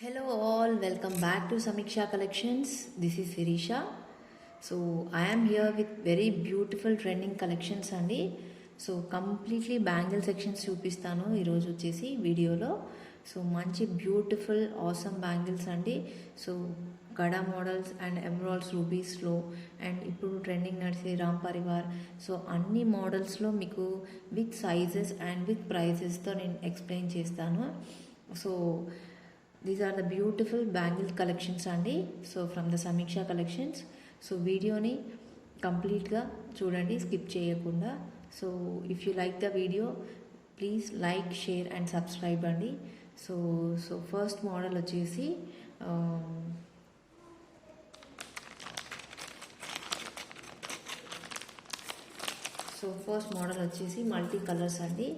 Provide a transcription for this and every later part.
Hello all, welcome back to Samiksha Collections. This is Sirisha. So I am here with very beautiful trending collections అండి. So completely bangle sections చూపిస్తాను ఈరోజు వచ్చేసి వీడియోలో. So మంచి beautiful awesome bangles అండి. So గడా models and emeralds రూబీస్లో and ఇప్పుడు ట్రెండింగ్ నడిచే రామ్ పరివార్. సో అన్ని మోడల్స్లో మీకు విత్ సైజెస్ అండ్ విత్ ప్రైజెస్తో నేను ఎక్స్ప్లెయిన్ చేస్తాను. So these are the beautiful bangle collections అండి. So from the Sameeksha collections. So వీడియోని కంప్లీట్గా చూడండి, స్కిప్ చేయకుండా. So if you like the video please like, share and subscribe అండి. సో సో ఫస్ట్ మోడల్ వచ్చేసి మల్టీ కలర్స్ అండి.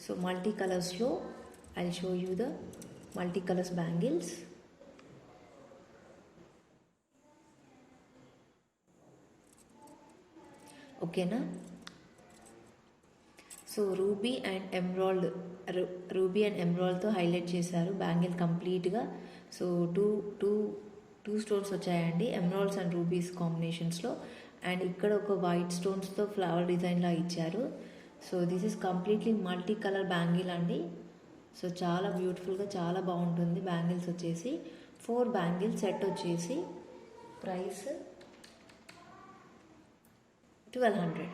So multi కలర్స్లో I show you the multi colours bangles. ఓకేనా? So ruby and ఎమరాల్డ్తో హైలైట్ చేశారు bangle కంప్లీట్గా. So two stones వచ్చాయండి, emeralds and rubies కాంబినేషన్స్లో. And ఇక్కడ ఒక వైట్ స్టోన్స్తో ఫ్లవర్ డిజైన్లా ఇచ్చారు. So this is completely multi colour bangle అండి. సో చాలా బ్యూటిఫుల్గా చాలా బాగుంటుంది. బ్యాంగిల్స్ వచ్చేసి 4 బ్యాంగిల్ సెట్ వచ్చేసి ప్రైస్ 1200.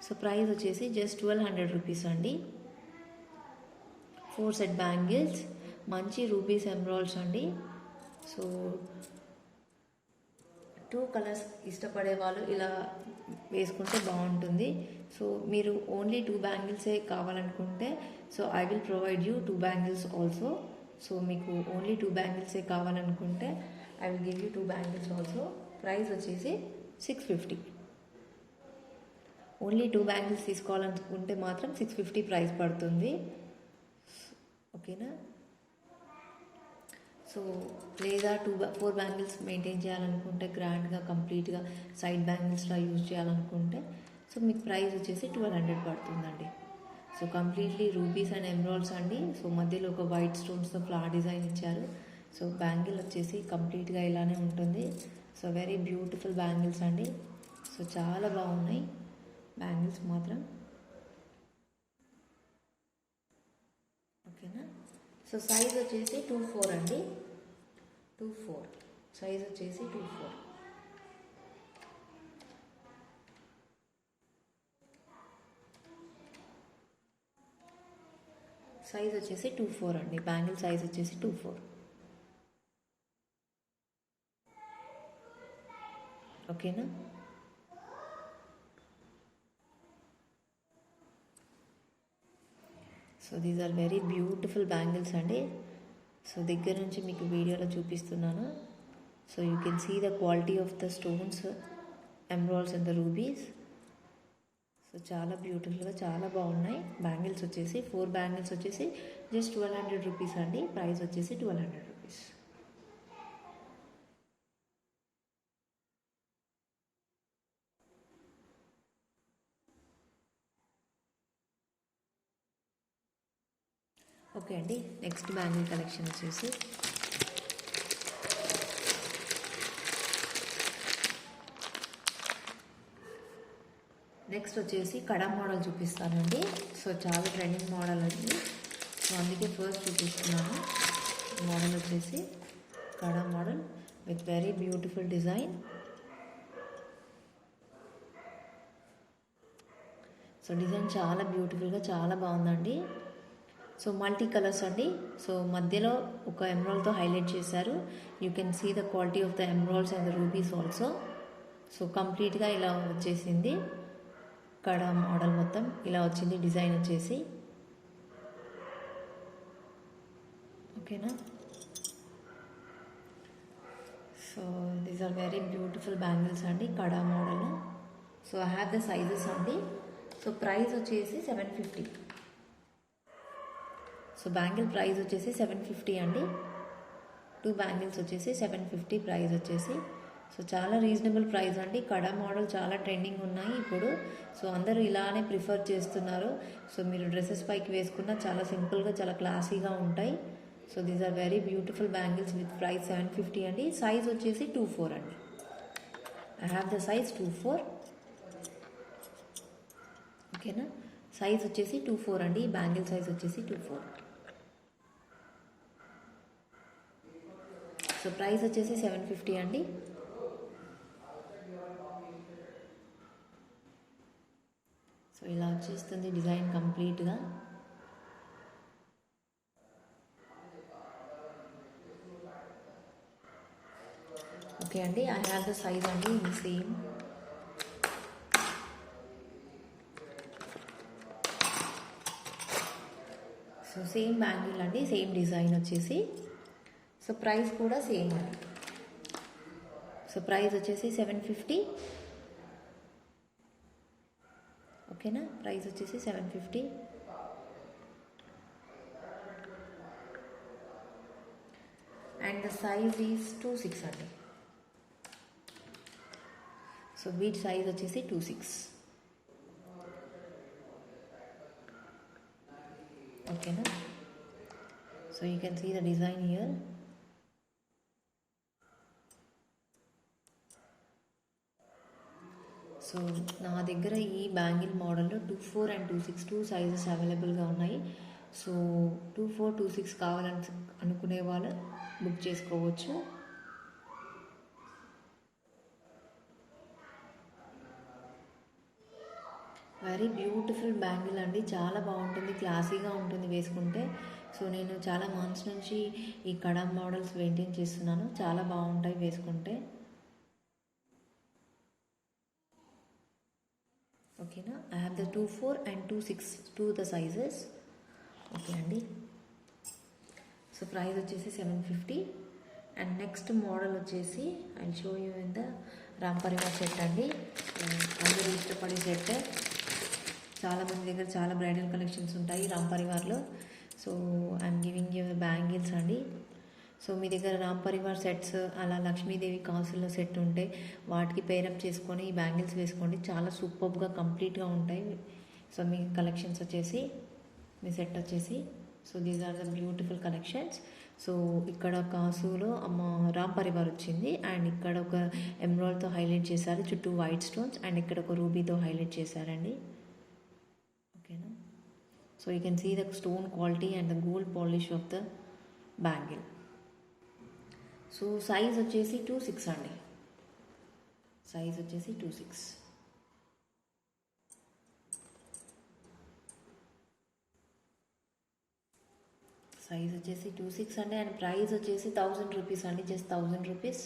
సో ప్రైస్ వచ్చేసి జస్ట్ 1200 రూపీస్ అండి. 4 సెట్ బ్యాంగిల్స్, మంచి రూబీస్ ఎమరాల్డ్స్ అండి. సో 2 కలర్స్ ఇష్టపడే వాళ్ళు ఇలా వేసుకుంటే బాగుంటుంది. సో మీరు ఓన్లీ 2 బ్యాంగిల్సే కావాలనుకుంటే so I will provide you 2 bangles also. So మీకు ఓన్లీ 2 బ్యాంగిల్సే కావాలనుకుంటే I will give you 2 bangles also. Price వచ్చేసి 650. ఓన్లీ 2 బ్యాంగిల్స్ తీసుకోవాలనుకుంటే మాత్రం 650 ప్రైస్ పడుతుంది. ఓకేనా? సో లేదా 4 బ్యాంగిల్స్ మెయింటైన్ చేయాలనుకుంటే, గ్రాండ్గా కంప్లీట్గా సైడ్ బ్యాంగిల్స్లా యూజ్ చేయాలనుకుంటే సో మీకు ప్రైస్ వచ్చేసి 1200 పడుతుందండి. So completely rubies and emeralds అండి. సో మధ్యలో ఒక వైట్ స్టోన్స్తో ఫ్లవర్ డిజైన్ ఇచ్చారు. సో బ్యాంగిల్ వచ్చేసి కంప్లీట్గా ఇలానే ఉంటుంది. సో వెరీ బ్యూటిఫుల్ బ్యాంగిల్స్ అండి. సో చాలా బాగున్నాయి బ్యాంగిల్స్ మాత్రం. ఓకేనా? సో సైజ్ వచ్చేసి 24 అండి. 24 సైజ్ వచ్చేసి 24. సైజ్ వచ్చేసి 24 అండి. బ్యాంగిల్ సైజ్ వచ్చేసి 24. ఓకేనా? So these are very beautiful bangles అండి. సో దగ్గర నుంచి మీకు వీడియోలో చూపిస్తున్నాను. So you can see the quality of the stones, emeralds and the rubies. So చాలా బ్యూటిఫుల్గా చాలా బాగున్నాయి బ్యాంగిల్స్ వచ్చేసి. 4 బ్యాంగిల్స్ వచ్చేసి జస్ట్ 1200 రూపీస్ అండి. ప్రైస్ వచ్చేసి 1200 రూపీస్. ఓకే అండి, నెక్స్ట్ బ్యాంగిల్ కలెక్షన్ వచ్చేసి కడా మోడల్ చూపిస్తానండి. సో చాలా ట్రెండింగ్ మోడల్ అండి. సో అందుకే ఫస్ట్ చూపిస్తున్నాను. మోడల్ వచ్చేసి kada model with very beautiful design. So design చాలా బ్యూటిఫుల్గా చాలా బాగుందండి. సో మల్టీ కలర్స్ అండి. సో మధ్యలో ఒక ఎమరాల్డ్తో హైలైట్ చేశారు. You can see the quality of the emeralds and the rubies also. So కంప్లీట్గా ఇలా వచ్చేసింది. కడా మోడల్ మొత్తం ఇలా వచ్చింది డిజైన్ వచ్చేసి. ఓకేనా? So these are very beautiful bangles అండి, kada model. So I have the sizes అండి. సో ప్రైస్ వచ్చేసి 750. సో బ్యాంగిల్ ప్రైస్ వచ్చేసి 750 అండి. 2 బ్యాంగిల్స్ వచ్చేసి 750 ప్రైస్ వచ్చేసి. సో చాలా రీజనబుల్ ప్రైస్ అండి. కడా మోడల్ చాలా ట్రెండింగ్ ఉన్నాయి ఇప్పుడు. సో అందరూ ఇలానే ప్రిఫర్ చేస్తున్నారు. సో మీరు డ్రెస్సెస్ పైకి వేసుకున్న చాలా సింపుల్గా చాలా క్లాసీగా ఉంటాయి. So these are very beautiful bangles with price 750 అండి. సైజ్ వచ్చేసి 24 అండి. I have the size 24. ఓకేనా, సైజ్ వచ్చేసి 24 అండి. బ్యాంగిల్ సైజ్ వచ్చేసి 24. సో ప్రైస్ వచ్చేసి 750 అండి. సో ఇలా వచ్చేస్తుంది డిజైన్ కంప్లీట్గా. ఓకే అండి, ఐ హ్యావ్ ద సైజ్ అండి ఇది సేమ్. సో సేమ్ బ్యాంగిల్ అండి, సేమ్ డిజైన్ వచ్చేసి. సో ప్రైస్ కూడా సేమ్ అండి. సో ప్రైస్ వచ్చేసి 750. ఓకేనా, ప్రైస్ వచ్చేసి 750. అండ్ ద సైజ్ ఈజ్ 26 అండి. సో బీట్ సైజ్ వచ్చేసి 26. ఓకేనా, so you can see the design here. So నా దగ్గర ఈ బ్యాంగిల్ మోడల్లో 24 అండ్ 26 2 సైజెస్ అవైలబుల్గా ఉన్నాయి. సో 24, 26 కావాలని అనుకునే వాళ్ళు బుక్ చేసుకోవచ్చు. వెరీ బ్యూటిఫుల్ బ్యాంగిల్ అండి, చాలా బాగుంటుంది, క్లాసీగా ఉంటుంది వేసుకుంటే. సో నేను చాలా మంత్స్ నుంచి ఈ కడా మోడల్స్ మెయింటైన్ చేస్తున్నాను, చాలా బాగుంటాయి వేసుకుంటే. ఓకేనా, I have the 24 and 26 2 the sizes. Okay అండి, సో ప్రైస్ వచ్చేసి 750. అండ్ నెక్స్ట్ మోడల్ వచ్చేసి I show you in the Ram Parivar set అండి. అందరూ ఇష్టపడే సెట్. చాలామంది దగ్గర చాలా బ్రైడల్ కలెక్షన్స్ ఉంటాయి రామ్ పరివార్లో. So I'm giving you bangles అండి. సో మీ దగ్గర రామ్ పరివార్ సెట్స్, అలా లక్ష్మీదేవి కాసుల్లో సెట్ ఉంటే వాటికి పేరప్ చేసుకొని ఈ బ్యాంగిల్స్ వేసుకోండి, చాలా సూపర్గా కంప్లీట్గా ఉంటాయి. సో మీ కలెక్షన్స్ వచ్చేసి, మీ సెట్ వచ్చేసి, so these are the beautiful collections. So ఇక్కడ కాసులో రామ్ పరివార్ వచ్చింది, అండ్ ఇక్కడ ఒక ఎమరాల్డ్తో హైలైట్ చేశారు, చుట్టూ వైట్ స్టోన్స్, అండ్ ఇక్కడ ఒక రూబీతో హైలైట్ చేశారండి. ఓకేనా, so you can see the stone quality and the gold polish of the bangle. So size వచ్చేసి 26 అండి. సైజ్ వచ్చేసి 26. సైజ్ వచ్చేసి 26 అండి. అండ్ ప్రైస్ వచ్చేసి 1000 రూపీస్ అండి, జస్ట్ 1000 రూపీస్.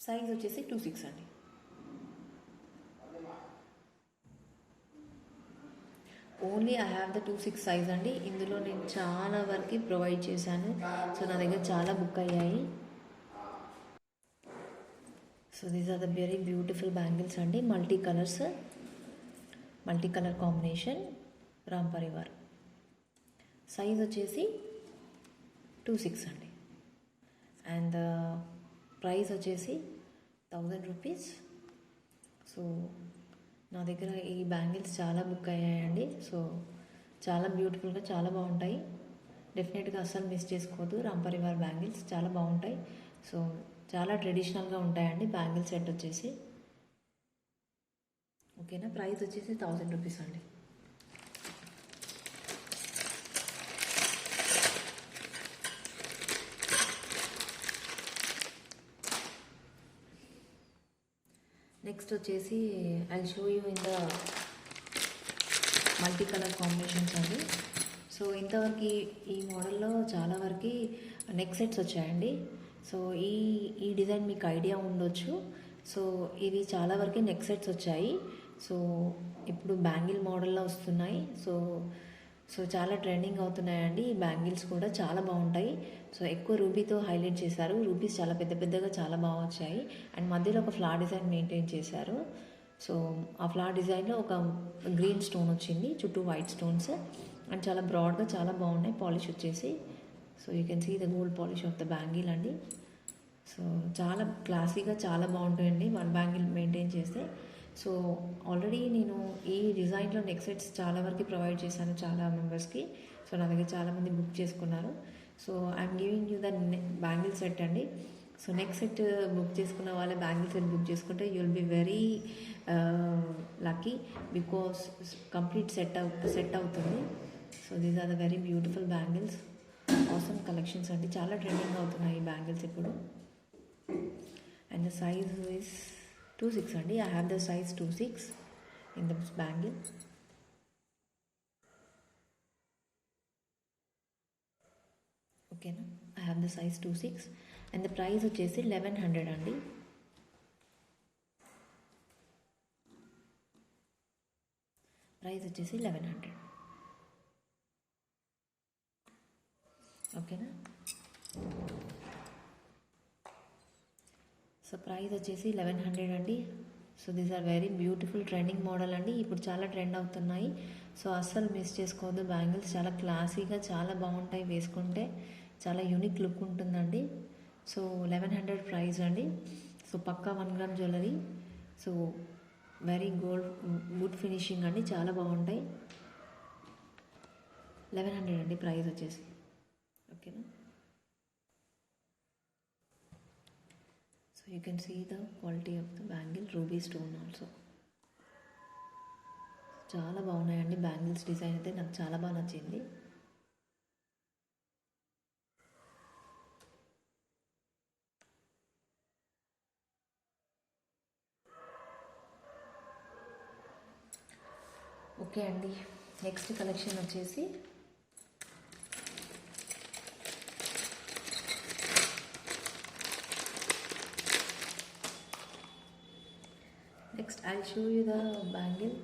సైజ్ వచ్చేసి 26 అండి. Only I have the 26 size అండి. ఇందులో నేను చాలా వరకు ప్రొవైడ్ చేశాను. సో నా దగ్గర చాలా బుక్ అయ్యాయి. So these are the very beautiful bangles అండి, multi colours, multi colour combination, Ram Parivar. Size వచ్చేసి 26 అండి. అండ్ ప్రైస్ వచ్చేసి 1000 రూపీస్. సో నా దగ్గర ఈ బ్యాంగిల్స్ చాలా బుక్ అయ్యాయండి. సో చాలా బ్యూటిఫుల్గా, చాలా బాగుంటాయి. డెఫినెట్గా అస్సలు మిస్ చేసుకోవద్దు, రామ్ పరివార్ బ్యాంగిల్స్ చాలా బాగుంటాయి. సో చాలా ట్రెడిషనల్గా ఉంటాయండి బ్యాంగిల్ సెట్ వచ్చేసి. ఓకేనా, ప్రైస్ వచ్చేసి 1000 రూపీస్ అండి. నెక్స్ట్ వచ్చేసి I show you in the multi colour combinations అండి. సో ఇంతవరకు ఈ మోడల్లో చాలా వరకు నెక్ సెట్స్ వచ్చాయండి. సో ఈ డిజైన్ మీకు ఐడియా ఉండొచ్చు. సో ఇవి చాలా వరకు నెక్ సెట్స్ వచ్చాయి. సో ఇప్పుడు బ్యాంగిల్ మోడల్లో వస్తున్నాయి. సో చాలా ట్రెండింగ్ అవుతున్నాయండి ఈ బ్యాంగిల్స్ కూడా, చాలా బాగుంటాయి. సో ఎక్కువ రూబీతో హైలైట్ చేశారు, రూబీస్ చాలా పెద్ద పెద్దగా చాలా బాగా వచ్చాయి. అండ్ మధ్యలో ఒక ఫ్లవర్ డిజైన్ మెయింటైన్ చేశారు. సో ఆ ఫ్లవర్ డిజైన్లో ఒక గ్రీన్ స్టోన్ వచ్చింది, చుట్టూ వైట్ స్టోన్స్, అండ్ చాలా బ్రాడ్గా చాలా బాగున్నాయి పాలిష్ వచ్చేసి. So you can see the gold polish of the bangle అండి. సో చాలా క్లాసీగా చాలా బాగుంటాయండి వన్ బ్యాంగిల్ మెయింటైన్ చేస్తే. సో ఆల్రెడీ నేను ఈ డిజైన్లో నెక్ సెట్స్ చాలా వరకు ప్రొవైడ్ చేశాను చాలా మెంబర్స్కి. సో నా దగ్గర చాలామంది బుక్ చేసుకున్నారు. So I'm giving you the bangle set అండి. సో నెక్ సెట్ బుక్ చేసుకున్న వాళ్ళే బ్యాంగిల్ సెట్ బుక్ చేసుకుంటే you will be very lucky, because complete set అవుతుంది. So these are the very beautiful bangles, awesome collections అండి. చాలా trending అవుతున్నాయి ఈ bangles ఇప్పుడు. అండ్ ద సైజ్ ఇస్ 2/6 అండి. I have the size 2/6 in this bangle. ఓకేనా, I have the size 2/6 and the price వచ్చేసి 1100 అండి. ప్రైస్ వచ్చేసి 1100. ఓకేనా, సో ప్రైస్ వచ్చేసి 1100 అండి. So these are very beautiful trending model అండి. ఇప్పుడు చాలా ట్రెండ్ అవుతున్నాయి. సో అస్సలు మిస్ చేసుకోవద్దు. బ్యాంగిల్స్ చాలా క్లాసీగా చాలా బాగుంటాయి, వేసుకుంటే చాలా యూనిక్ లుక్ ఉంటుందండి. సో 1100 ప్రైస్ అండి. సో పక్కా 1 gram jewellery. So very good finishing అండి, చాలా బాగుంటాయి. 1100 అండి ప్రైస్ వచ్చేసి. ఓకేనా, so you can see the quality of the bangle, ruby stone also. చాలా బాగున్నాయండి బ్యాంగిల్స్. డిజైన్ అయితే నాకు చాలా బాగా నచ్చింది. ఓకే అండి, నెక్స్ట్ కలెక్షన్ వచ్చేసి next I show you the bangle.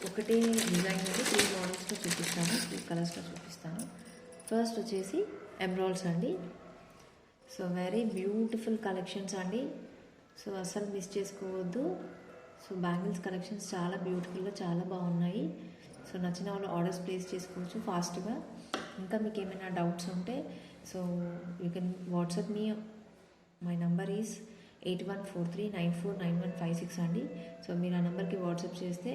ఒకటే డిజైన్ అనేది 3 మోడల్స్లో చూపిస్తాను, 3 కలర్స్లో చూపిస్తాను. ఫస్ట్ వచ్చేసి ఎమరాల్డ్స్ అండి. సో వెరీ బ్యూటిఫుల్ కలెక్షన్స్ అండి. సో అసలు మిస్ చేసుకోవద్దు. సో బ్యాంగిల్స్ కలెక్షన్స్ చాలా బ్యూటిఫుల్గా చాలా బాగున్నాయి. సో నచ్చిన వాళ్ళు ఆర్డర్స్ ప్లేస్ చేసుకోవచ్చు ఫాస్ట్గా. ఇంకా మీకు ఏమైనా డౌట్స్ ఉంటే so you can WhatsApp me. My number is 8143949156 అండి. సో మీరు ఆ నెంబర్కి వాట్సాప్ చేస్తే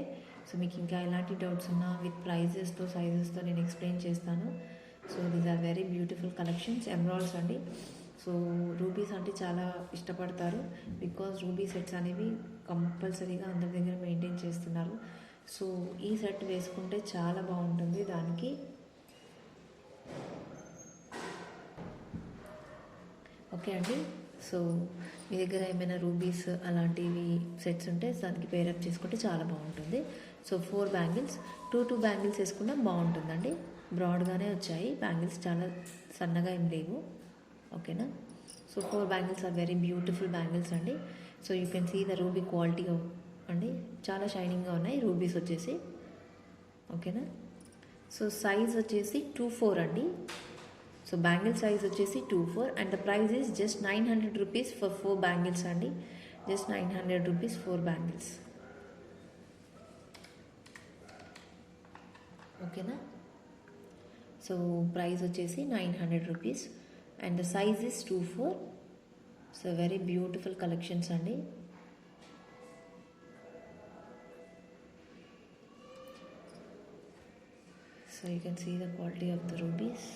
సో మీకు ఇంకా ఎలాంటి డౌట్స్ ఉన్నా విత్ ప్రైజెస్తో సైజెస్తో నేను ఎక్స్ప్లెయిన్ చేస్తాను. So these are very beautiful collections, emeralds అండి. సో రూబీస్ అంటే చాలా ఇష్టపడతారు, బికాజ్ రూబీ సెట్స్ అనేవి కంపల్సరీగా అందరి దగ్గర మెయింటైన్ చేస్తున్నారు. సో ఈ సెట్ వేసుకుంటే చాలా బాగుంటుంది దానికి. ఓకే అండి, సో మీ దగ్గర ఏమైనా రూబీస్ అలాంటివి సెట్స్ ఉంటే దానికి పేరప్ చేసుకుంటే చాలా బాగుంటుంది. సో 4 బ్యాంగిల్స్, 2 బ్యాంగిల్స్ వేసుకున్నా బాగుంటుందండి. బ్రాడ్గానే వచ్చాయి బ్యాంగిల్స్, చాలా సన్నగా ఏం లేవు. ఓకేనా, so 4 bangles are very beautiful bangles అండి. So you can see the ruby quality అండి, చాలా షైనింగ్గా ఉన్నాయి రూబీస్ వచ్చేసి. ఓకేనా, సో సైజ్ వచ్చేసి 2/4 అండి. సో బ్యాంగిల్ సైజ్ వచ్చేసి 2/4 and the price is just 900 rupees for 4 bangles అండి. Just 900 rupees 4 bangles. ఓకేనా, సో ప్రైస్ వచ్చేసి 900 rupees and the size is 2/4. So very beautiful collections అండి. So you can see the quality of the rubies.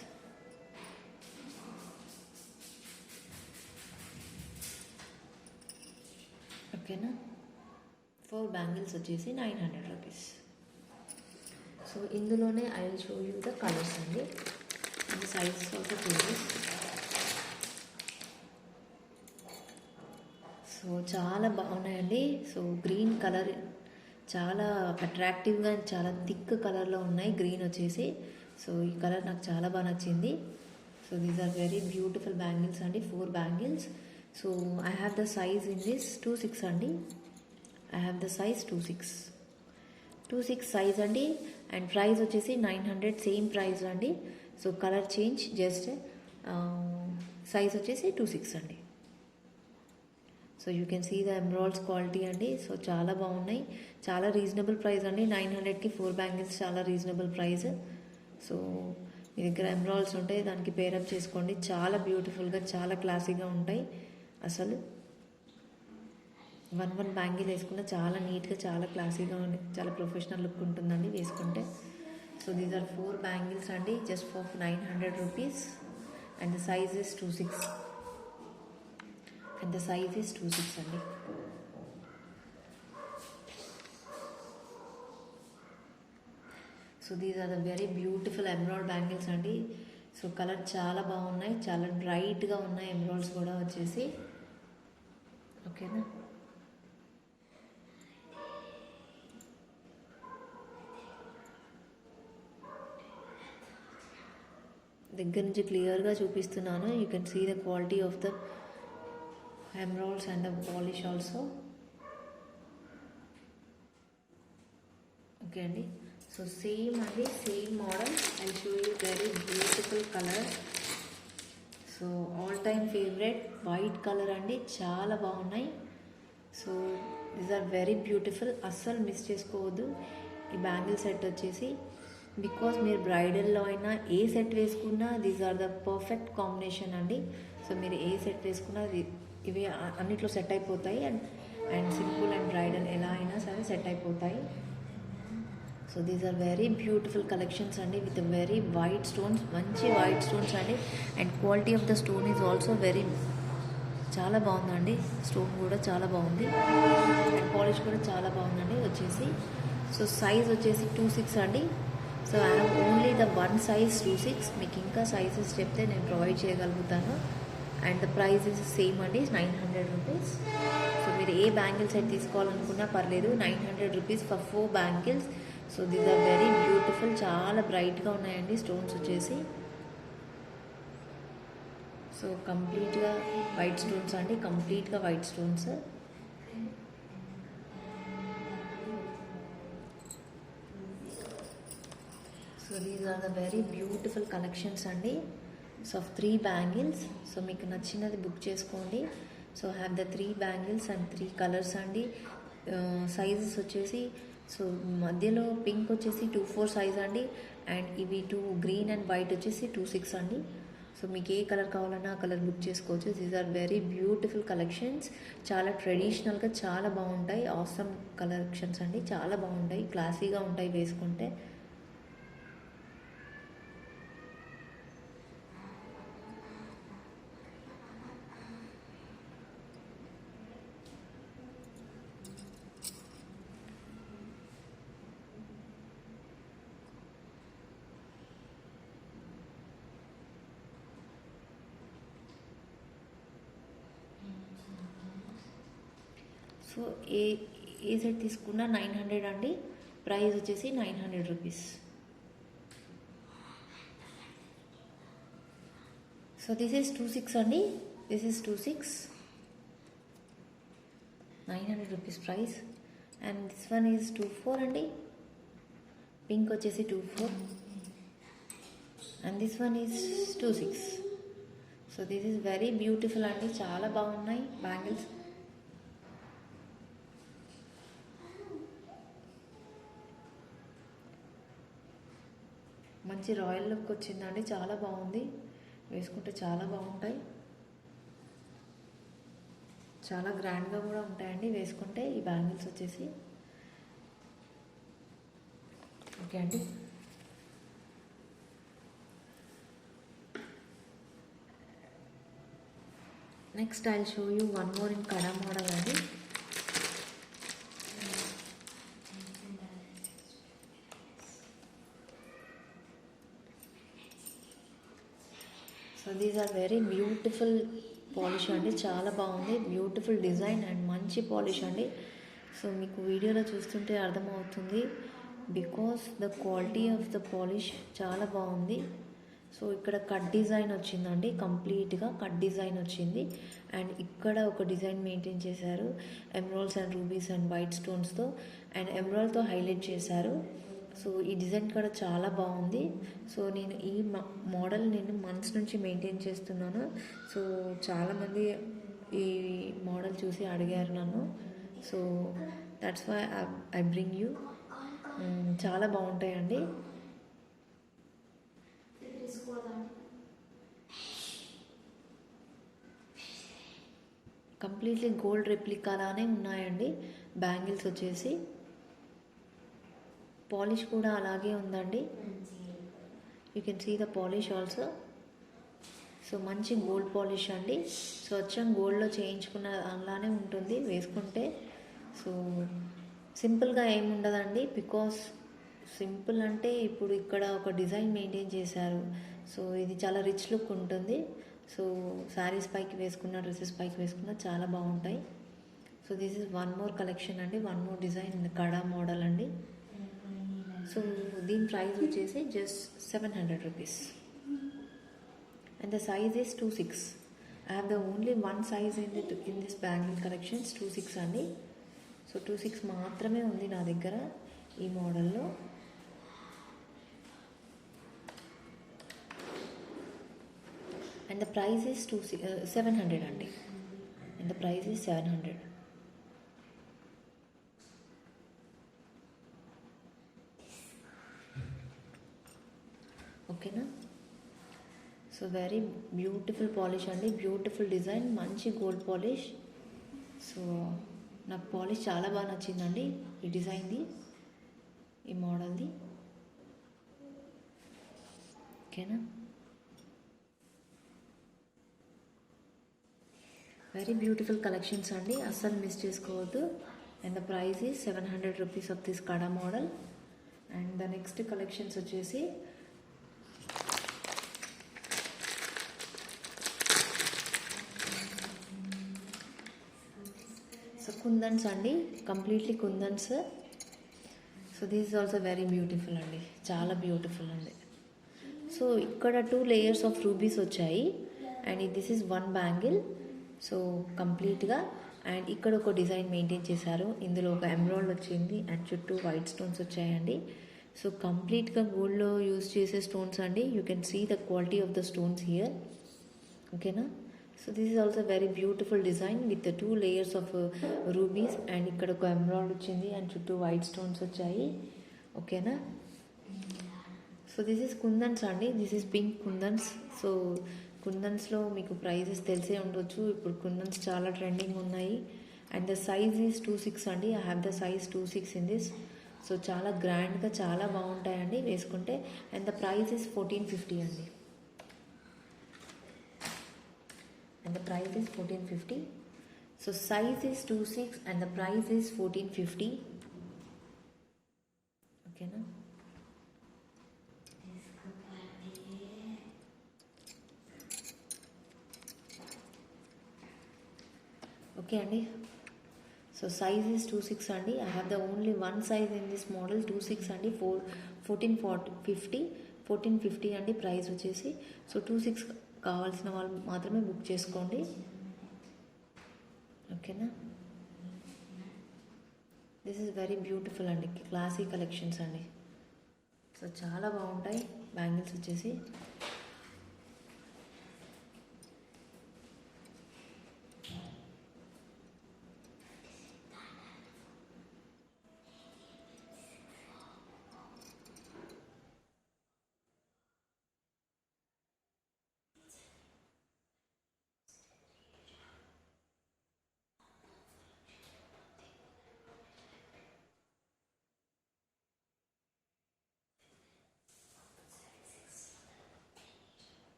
ఓకేనా, 4 bangles వచ్చేసి 900 rupees. So ఇందులోనే I will show you the colours అండి. ఈ sizes also changes. So చాలా బాగున్నాయండి. So green colour చాలా అట్రాక్టివ్గా చాలా థిక్ కలర్లో ఉన్నాయి. గ్రీన్ వచ్చేసి సో ఈ కలర్ నాకు చాలా బాగా నచ్చింది. So these are very beautiful bangles అండి, 4 bangles. So I have the size in this 2/6 అండి. I have the size 2/6 size అండి. అండ్ ప్రైస్ వచ్చేసి 900 సేమ్ ప్రైస్ అండి. So colour change just, size వచ్చేసి 2/6 అండి. So you can see the emeralds quality అండి. So చాలా బాగున్నాయి, చాలా రీజనబుల్ ప్రైస్ అండి. 900కి 4 బ్యాంగిల్స్ చాలా రీజనబుల్ ప్రైస్. సో మీ దగ్గర ఎమరాల్డ్స్ ఉంటే దానికి పేరప్ చేసుకోండి, చాలా బ్యూటిఫుల్గా చాలా క్లాసీగా ఉంటాయి అసలు. వన్ బ్యాంగిల్ వేసుకున్న చాలా నీట్గా, చాలా క్లాసీగా ఉంది, చాలా ప్రొఫెషనల్ లుక్ ఉంటుందండి వేసుకుంటే. సో దీస్ ఆర్ 4 బ్యాంగిల్స్ అండి, just for 900 rupees. And the size is 26. And the size is 26 అండి. So these are the very beautiful emerald bangles అండి. సో కలర్ చాలా బాగున్నాయి, చాలా బ్రైట్గా ఉన్నాయి ఎమరాల్డ్స్ కూడా వచ్చేసి. ఓకేనా. దగ్గర నుంచి క్లియర్గా చూపిస్తున్నాను. You can see the quality of the emeralds and the polish also. Okay అండి. సో సేమ్ అండి, same model. I show you very beautiful colour. So all time favourite white colour అండి, చాలా బాగున్నాయి. So these are very beautiful, అస్సలు miss చేసుకోవద్దు ఈ bangle set వచ్చేసి. Because మీరు బ్రైడల్లో అయినా ఏ సెట్ వేసుకున్నా these are the perfect combination అండి. సో మీరు ఏ సెట్ వేసుకున్నా ఇవి అన్నిట్లో సెట్ అయిపోతాయి. అండ్ సింపుల్ అండ్ బ్రైడల్ ఎలా అయినా సరే సెట్ అయిపోతాయి. So these are very beautiful collections అండి, విత్ వెరీ వైట్ స్టోన్స్, మంచి వైట్ స్టోన్స్ అండి. And quality of the stone is also very, చాలా బాగుందండి. స్టోన్ కూడా చాలా బాగుంది అండ్ పాలిష్ కూడా చాలా బాగుందండి వచ్చేసి. సో సైజ్ వచ్చేసి 26 అండి. So I have only the one size 26. మీకు ఇంకా సైజెస్ చెప్తే నేను ప్రొవైడ్ చేయగలుగుతాను. And the price is same అండి, 900 రూపీస్. సో మీరు ఏ బ్యాంగిల్ సెట్ తీసుకోవాలనుకున్నా పర్లేదు, 900 rupees for 4 bangles. So these are very beautiful, చాలా బ్రైట్గా ఉన్నాయండి స్టోన్స్ వచ్చేసి. సో కంప్లీట్గా వైట్ స్టోన్స్ అండి, కంప్లీట్గా white stones. So these are the very beautiful collections అండి. So 3 bangles. సో మీకు నచ్చినది బుక్ చేసుకోండి. So have the 3 bangles and 3 colours అండి. సైజెస్ వచ్చేసి, సో మధ్యలో పింక్ వచ్చేసి 24 సైజ్ అండి. అండ్ ఇవి 2 గ్రీన్ అండ్ వైట్ వచ్చేసి 26 అండి. సో మీకు ఏ కలర్ కావాలన్నా ఆ కలర్ బుక్ చేసుకోవచ్చు. These are very beautiful collections, చాలా ట్రెడిషనల్గా చాలా బాగుంటాయి. ఆసమ్ కలెక్షన్స్ అండి, చాలా బాగుంటాయి, క్లాసీగా ఉంటాయి వేసుకుంటే. సో ఏ సెట్ తీసుకున్నా 900 అండి. ప్రైస్ వచ్చేసి 900 రూపీస్. సో దిస్ ఈస్ 26 అండి, this is 26, 900 rupees price. And this one is 24 అండి, పింక్ వచ్చేసి 24. And this one is 26. So this is very beautiful అండి, చాలా బాగున్నాయి బ్యాంగిల్స్. మంచి రాయల్ లుక్ వచ్చిందండి, చాలా బాగుంది, వేసుకుంటే చాలా బాగుంటాయి, చాలా గ్రాండ్గా కూడా ఉంటాయండి వేసుకుంటే ఈ బ్యాంగిల్స్ వచ్చేసి. ఓకే అండి. Next I show you one more in kada model అండి. So these are very beautiful polish అండి, చాలా బాగుంది, బ్యూటిఫుల్ డిజైన్ అండ్ మంచి పాలిష్ అండి. సో మీకు వీడియోలో చూస్తుంటే అర్థమవుతుంది, because the quality of the polish చాలా బాగుంది. సో ఇక్కడ కట్ డిజైన్ వచ్చిందండి, కంప్లీట్గా కట్ డిజైన్ వచ్చింది. అండ్ ఇక్కడ ఒక డిజైన్ మెయింటైన్ చేశారు, emeralds and rubies and white స్టోన్స్తో, అండ్ ఎమరాల్డ్తో హైలైట్ చేశారు. సో ఈ డిజైన్ కూడా చాలా బాగుంది. సో నేను ఈ మోడల్ నేను మంత్స్ నుంచి మెయింటైన్ చేస్తున్నాను. సో చాలామంది ఈ మోడల్ చూసి అడిగారు నన్ను. So that's why I bring you. చాలా బాగుంటాయండి. కంప్లీట్లీ గోల్డ్ రెప్లికా లానే ఉన్నాయండి బ్యాంగిల్స్ వచ్చేసి. పాలిష్ కూడా అలాగే ఉందండి. You can see the polish also. So మంచి గోల్డ్ పాలిష్ అండి. సో అచ్చం గోల్డ్లో చేయించుకున్న అలానే ఉంటుంది వేసుకుంటే. సో సింపుల్గా ఏమి ఉండదండి, బికాస్ సింపుల్ అంటే ఇప్పుడు ఇక్కడ ఒక డిజైన్ మెయింటైన్ చేశారు. సో ఇది చాలా రిచ్ లుక్ ఉంటుంది. సో శారీస్ పైకి వేసుకున్న, డ్రెస్సెస్ పైకి వేసుకున్న చాలా బాగుంటాయి. So this is one more collection అండి, వన్ మోర్ డిజైన్ కడా మోడల్ అండి. సో దీని ప్రైస్ వచ్చేసి just 700 rupees. And the size is 2/6. I have the only one size in this bangle collections 2/6 అండి. సో 2/6 మాత్రమే ఉంది నా దగ్గర ఈ మోడల్లో. అండ్ ద ప్రైస్ ఈస్ 700 అండి. And the price is 700. ఓకేనా. సో వెరీ బ్యూటిఫుల్ పాలిష్ అండి, బ్యూటిఫుల్ డిజైన్, మంచి గోల్డ్ పాలిష్. సో నాకు పాలిష్ చాలా బాగా నచ్చిందండి, ఈ డిజైన్ది, ఈ మోడల్ది. ఓకేనా. వెరీ బ్యూటిఫుల్ కలెక్షన్స్ అండి, అస్సలు మిస్ చేసుకోవద్దు. And the price is 700 rupees of this కడా model. And the next collections వచ్చేసి సో కుందన్స్ అండి, completely kundans. So this is also very beautiful అండి, చాలా బ్యూటిఫుల్ అండి. సో ఇక్కడ 2 లేయర్స్ ఆఫ్ రూబీస్ వచ్చాయి. And this is one bangle. So కంప్లీట్గా. అండ్ ఇక్కడ ఒక డిజైన్ మెయింటైన్ చేశారు, ఇందులో ఒక ఎమరాల్డ్ వచ్చింది అండ్ చుట్టూ వైట్ స్టోన్స్ వచ్చాయండి. సో కంప్లీట్గా గోల్డ్లో యూజ్ చేసే స్టోన్స్ అండి. You can see the quality of the stones here. ఓకేనా. So this is also very beautiful design with 2 layers of rubies. And ఇక్కడ ఒక ఎమరాల్డ్ వచ్చింది అండ్ చుట్టూ వైట్ స్టోన్స్ వచ్చాయి. ఓకేనా. సో దిస్ ఈజ్ కుందన్స్ అండి, this is pink kundans. So కుందన్స్లో మీకు ప్రైజెస్ తెలిసే ఉండొచ్చు, ఇప్పుడు కుందన్స్ చాలా ట్రెండింగ్ ఉన్నాయి. అండ్ ద సైజ్ ఈజ్ 2/6 అండి. I have the size 2/6 in this. So చాలా గ్రాండ్గా చాలా బాగుంటాయండి వేసుకుంటే. అండ్ ద ప్రైస్ ఈజ్ 1450 అండి. And the price is 1450. So size is 2/6 and the price is 1450. ఓకేనా. ఓకే అండి. సో సైజ్ ఈజ్ 2/6 అండి. I have the only one size in this model 2/6 అండి. 1450 అండి ప్రైస్ వచ్చేసి. సో 2/6 కావాల్సిన వాళ్ళు మాత్రమే బుక్ చేసుకోండి. ఓకేనా. దిస్ ఈజ్ వెరీ బ్యూటిఫుల్ అండి, క్లాసీ కలెక్షన్స్ అండి. సో చాలా బాగుంటాయి బ్యాంగిల్స్ వచ్చేసి.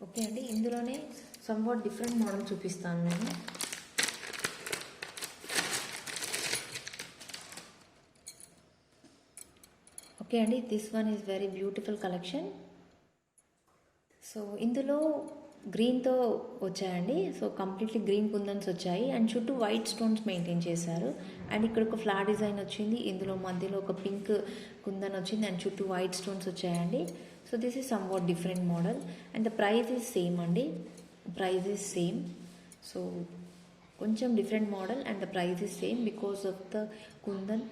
ఓకే అండి, ఇందులోనే సమ్వాట్ డిఫరెంట్ మోడల్ చూపిస్తాను నేను. ఓకే అండి, this one is very beautiful collection. So ఇందులో గ్రీన్తో వచ్చాయండి. సో కంప్లీట్లీ గ్రీన్ కుందన్స్ వచ్చాయి అండ్ చుట్టూ వైట్ స్టోన్స్ మెయింటైన్ చేశారు. అండ్ ఇక్కడ ఒక ఫ్లవర్ డిజైన్ వచ్చింది, ఇందులో మధ్యలో ఒక పింక్ కుందన్ వచ్చింది అండ్ చుట్టూ వైట్ స్టోన్స్ వచ్చాయండి. So this is somewhat different model and the price is same అండి, ప్రైస్ ఈజ్ సేమ్. సో కొంచెం different model and the price is same because of the kundan.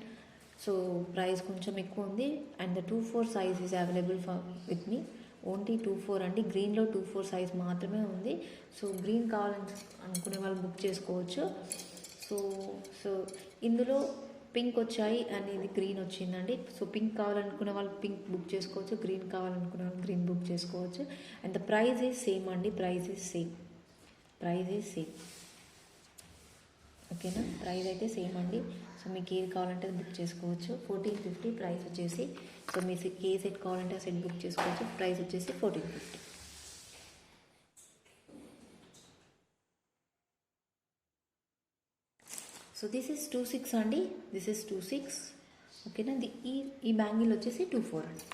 So price కొంచెం ఎక్కువ ఉంది and the 2/4 size is available for with me. Only 2/4 అండి, గ్రీన్లో 2/4 size మాత్రమే ఉంది. So green కావాలని అనుకునే వాళ్ళు బుక్ చేసుకోవచ్చు. సో ఇందులో పింక్ వచ్చాయి అండ్ ఇది గ్రీన్ వచ్చిందండి. సో పింక్ కావాలనుకునే వాళ్ళు పింక్ బుక్ చేసుకోవచ్చు, గ్రీన్ కావాలనుకునే వాళ్ళు గ్రీన్ బుక్ చేసుకోవచ్చు. And the price is same అండి, price is same, price is same. ఓకేనా. ప్రైస్ అయితే సేమ్ అండి. సో మీకు ఏది కావాలంటే అది బుక్ చేసుకోవచ్చు. 1450 ప్రైస్ వచ్చేసి. సో మీకు ఏ సెట్ కావాలంటే ఆ సెట్ బుక్ చేసుకోవచ్చు. ప్రైస్ వచ్చేసి 1450. సో దిస్ ఇస్ 26 అండి. This is 26. ఓకేనా. ఈ బ్యాంగిల్ వచ్చేసి 24 అండి.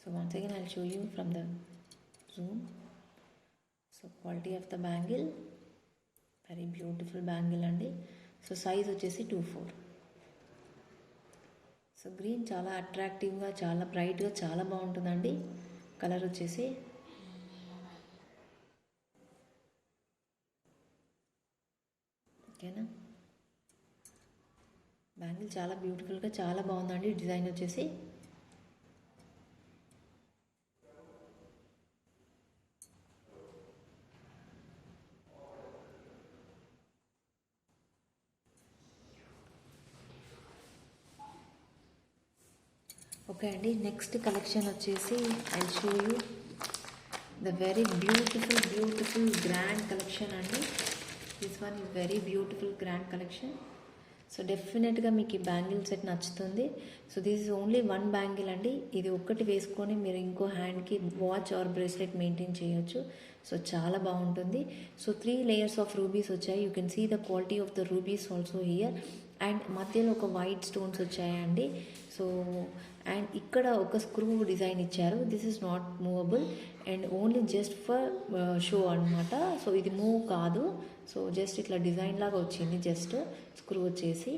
So once again I show you from the Zoom. So quality of the bangle, very beautiful bangle అండి. సో సైజ్ వచ్చేసి 24. సో గ్రీన్ చాలా అట్రాక్టివ్గా, చాలా బ్రైట్గా, చాలా బాగుంటుందండి. కలర్ వచ్చేసి ఓకేనా. బ్యాంగిల్ చాలా బ్యూటిఫుల్గా, చాలా బాగుందండి. డిజైన్ వచ్చేసి ఓకే అండి. నెక్స్ట్ కలెక్షన్ వచ్చేసి I show you the very beautiful grand collection అండి. This one is very beautiful grand collection. So డెఫినెట్గా మీకు ఈ బ్యాంగిల్ సెట్ నచ్చుతుంది. So this is only one bangle అండి. ఇది ఒక్కటి వేసుకొని మీరు ఇంకో హ్యాండ్కి వాచ్ ఆర్ బ్రేస్లెట్ మెయింటైన్ చేయొచ్చు. సో చాలా బాగుంటుంది. సో 3 layers ఆఫ్ రూబీస్ వచ్చాయి. You can see the quality of the rubies also here. And మధ్యలో ఒక వైట్ స్టోన్స్ వచ్చాయండి. సో అండ్ ఇక్కడ ఒక స్క్రూ డిజైన్ ఇచ్చారు. This is not movable and only just for show అనమాట. సో ఇది move కాదు. సో జస్ట్ ఇట్లా డిజైన్ లాగా వచ్చింది, జస్ట్ స్క్రూ వచ్చేసి.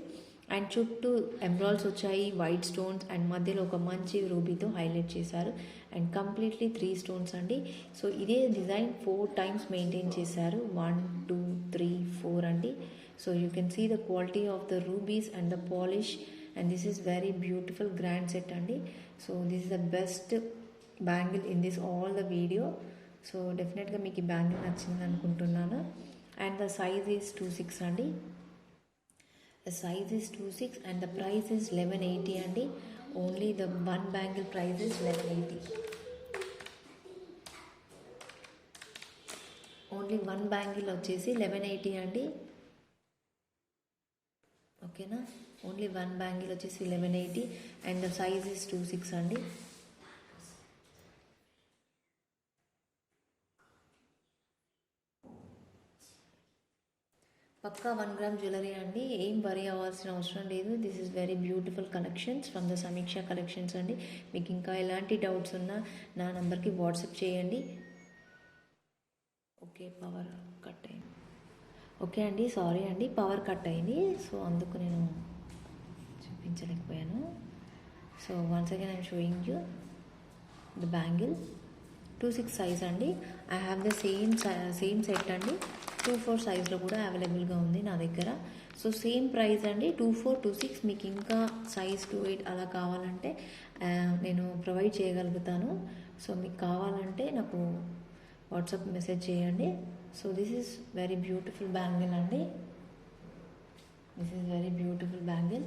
అండ్ చుట్టూ ఎమరాల్డ్స్ వచ్చాయి, వైట్ స్టోన్స్, అండ్ మధ్యలో ఒక మంచి రూబీతో హైలైట్ చేశారు. అండ్ కంప్లీట్లీ 3 stones అండి. సో ఇదే డిజైన్ 4 times మెయింటైన్ చేశారు. 1 2 3 4 అండి. So you can see the quality of the rubies and the polish. And this is very beautiful grand set అండి. So this is the best bangle in this all the video. So డెఫినెట్గా మీకు ఈ bangle నచ్చింది అనుకుంటున్నాను. And the size is 26 అండి. The size is 26 and the price is 1180 అండి. Only the one bangle price is 1180. Only one bangle వచ్చేసి 1180 అండి. ఓకేనా. ఓన్లీ వన్ బ్యాంగిల్ వచ్చేసి 1180 అండ్ ద సైజ్ ఇస్ 26 అండి. పక్కా 1 gram జ్యువెలరీ అండి. ఏం వరీ అవ్వాల్సిన అవసరం లేదు. This is very beautiful collections from the Sameeksha collections అండి. మీకు ఇంకా ఎలాంటి డౌట్స్ ఉన్నా నా నెంబర్కి వాట్సాప్ చేయండి. ఓకే, పవర్ కట్ అయింది. ఓకే అండి, సారీ అండి, పవర్ కట్ అయింది. సో అందుకు నేను చూపించలేకపోయాను. So once again I'm showing you the bangle. 26 size అండి. I have the same set అండి. 24 సైజ్లో కూడా అవైలబుల్గా ఉంది నా దగ్గర. సో సేమ్ ప్రైస్ అండి. 24 26. మీకు ఇంకా సైజ్ 28 అలా కావాలంటే నేను ప్రొవైడ్ చేయగలుగుతాను. సో మీకు కావాలంటే నాకు వాట్సాప్ మెసేజ్ చేయండి. So this is very beautiful bangle అండి. This is very beautiful bangle.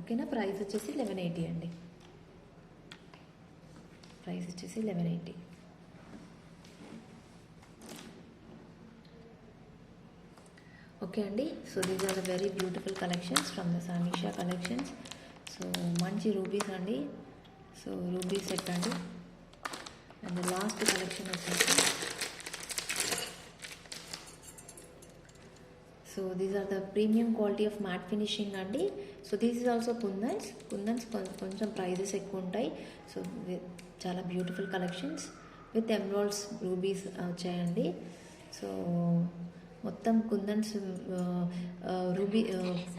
ఓకేనా. ప్రైస్ వచ్చేసి 1180 అండి. ప్రైస్ వచ్చేసి 1180. ఓకే అండి. So these are the very beautiful collections from the Sameeksha collections. So మంచి రూబీస్ అండి. సో రూబీ సెట్ అండి. అండ్ లాస్ట్ కలెక్షన్ వచ్చేసి so these are the premium quality of matte finishing అండి. So this is also kundans. కొంచెం prices ఎక్కువ ఉంటాయి. So చాలా beautiful collections with emeralds rubies వచ్చాయండి. సో మొత్తం కుందన్స్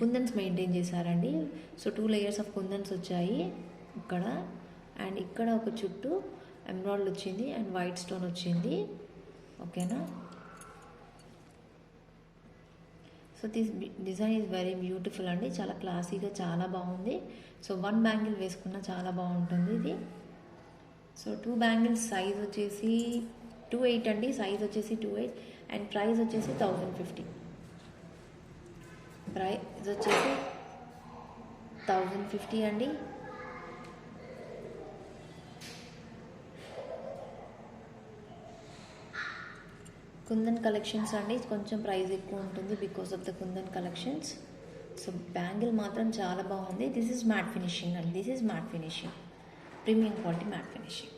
కుందన్స్ మెయింటైన్ చేశారండి. సో 2 layers ఆఫ్ కుందన్స్ వచ్చాయి ఇక్కడ. అండ్ ఇక్కడ ఒక చుట్టూ ఎమరాల్డ్ వచ్చింది అండ్ వైట్ స్టోన్ వచ్చింది. ఓకేనా. So this design is very beautiful అండి. చాలా క్లాసీగా, చాలా బాగుంది. సో 1 బ్యాంగిల్ వేసుకున్న చాలా బాగుంటుంది ఇది. సో 2 బ్యాంగిల్స్ సైజ్ వచ్చేసి 28 అండి. సైజ్ వచ్చేసి 28 అండ్ ప్రైస్ వచ్చేసి 1050. ప్రైస్ వచ్చేసి 1050 అండి. కుందన్ కలెక్షన్స్ అండి కొంచెం ప్రైస్ ఎక్కువ ఉంటుంది because of the kundan collections. So bangle మాత్రం చాలా బాగుంది. దిస్ ఈజ్ మ్యాట్ ఫినిషింగ్ అండి, this is matte finishing, premium quality matte finishing.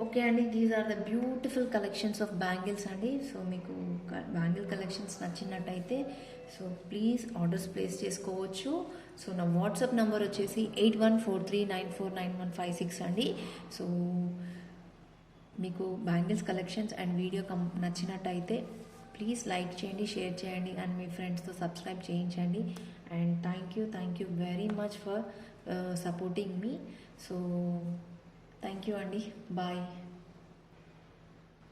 Okay అండి, these are the beautiful collections of bangles అండి. సో మీకు బ్యాంగిల్ కలెక్షన్స్ నచ్చినట్టయితే సో ప్లీజ్ ఆర్డర్స్ ప్లేస్ చేసుకోవచ్చు. So నా వాట్సాప్ నెంబర్ వచ్చేసి 8143949156 అండి. సో మీకు బ్యాంగిల్స్ కలెక్షన్స్ అండ్ వీడియో నచ్చినట్టయితే ప్లీజ్ లైక్ చేయండి, షేర్ చేయండి అండ్ మీ ఫ్రెండ్స్తో సబ్స్క్రైబ్ చేయించండి. And thank you very much for supporting me. So thank you అండి, బాయ్.